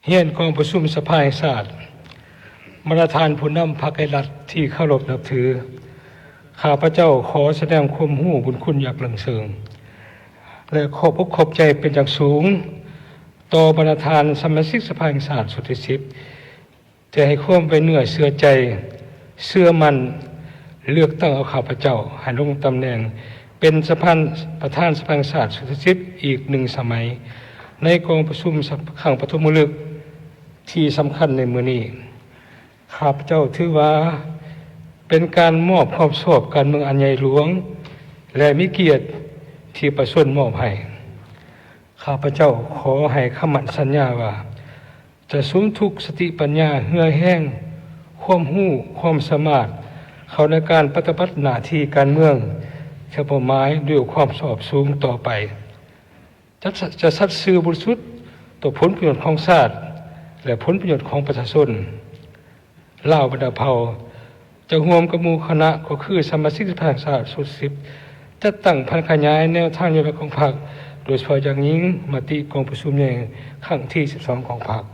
เฮียนกองประชุมสภาแห่งชาติบรรทานผู้นำพรรคไอรัฐที่เคารพนับถือข้าพเจ้าขอแสดงความรู้บุญคุณอย่างหลังเชิงและขอบอกขอบใจเป็นอย่างสูงต่อบรรทานสมาชิกสภาแห่งชาติสุดที่สิบจะให้ความไปเหนื่อยเสื่อใจเชื่อมันเลือกตั้งเอาข้าพเจ้าให้ลงตำแหน่งเป็นประธานสภาแห่งชาติสุดที่สิบอีกหนึ่งสมัยในกองประชุมครั้งปฐมฤกษ์ที่สำคัญในมื้อนี้ข้าพเจ้าถือว่าเป็นการมอบความชอบการเมืองอันใหญ่หลวงและมีเกียรติที่ประชาชนมอบให้ข้าพเจ้าขอให้คำมั่นสัญญาว่าจะสุมทุกสติปัญญาเหือแห้งความรู้ความสามารถเข้าในการปฏิบัติหน้าที่การเมืองเฉพาะหมายด้วยความสอบสูงต่อไปจะสัตย์ซื่อบริสุทธิ์ต่อผลประโยชน์ของชาติและผลประโยชน์ของประชาชนลาวบรรดาเผ่าจะร่วมกับหมู่คณะก็คือสมาชิกสภาแห่งชาติสุดสิบจะตั้งพันขยายแนวทางนโยบายของพรรคโดยเฉพาะอย่างยิ่งมติกองประชุมใหญ่ครั้งที่12ของพรรค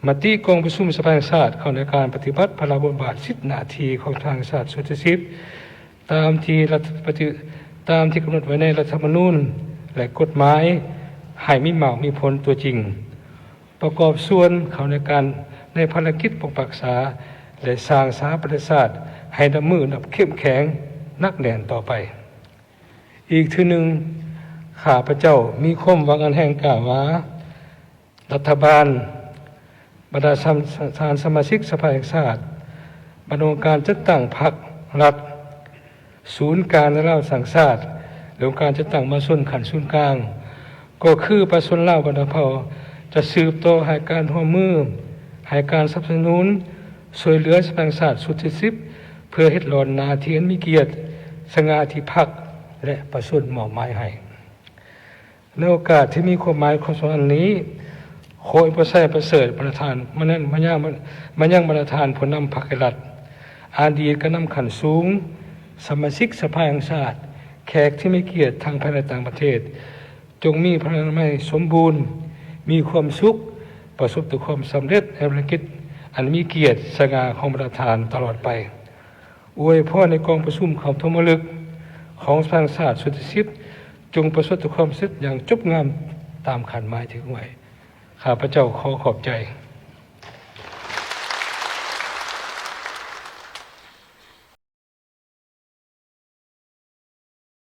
มติกองประชุมสภาแห่งชาติเข้าในการปฏิบัติพระราชบทบาท10 หน้าที่ของทางชาติสุดที่สิบตามที่กำหนดไว้ในรัฐธรรมนูญและกฎหมายให้มีมีผลตัวจริงประกอบส่วนเข้าในภารกิจปกปักษาและสร้างสถาปัตยศาสตร์ให้ดำมือนับเข้มแข็งนักแน่นต่อไปอีกทีหนึ่งข้าพเจ้ามีความหวังอันแห่งกล้าว่ารัฐบาลบรรดาทานสมาชิกสภาแห่งชาติบรรดาองค์การจัดตั้งพรรครัฐศูนย์การและเล่าสังชาติหรือการจัดตั้งมาส่วนขันศูนย์กลางก็คือประชาชนลาวบรรดาเผ่าจะสืบต่อให้การร่วมมือให้การสนับสนุนช่วยเหลือสภาแห่งชาติสุดที่สิบเพื่อเฮ็ดหลอนนาที่อันมีเกียรติสง่าที่พรรคและประชาชนมอบหมายให้ในโอกาสที่มีความหมายของสำคัญนี้ขอประเสริฐประธานมายังประธานผู้นำพรรครัฐอาดีตก็นำขันสูงสมาชิกสภาแห่งชาติแขกที่มีเกียรติทางภายในต่างประเทศจงมีพลังไม่สมบูรณ์มีความสุขประสบแต่ความสำเร็จในภารกิจอันมีเกียรติสง่าของประธานตลอดไปอวยพรในกองประชุมเขาธรรมลึกของสภาแห่งชาติสุดที่สิบจงประสบแต่ความสำเร็จอย่างจบงามตามขันหมายถึงไว้ข้าพเจ้าขอขอบใจ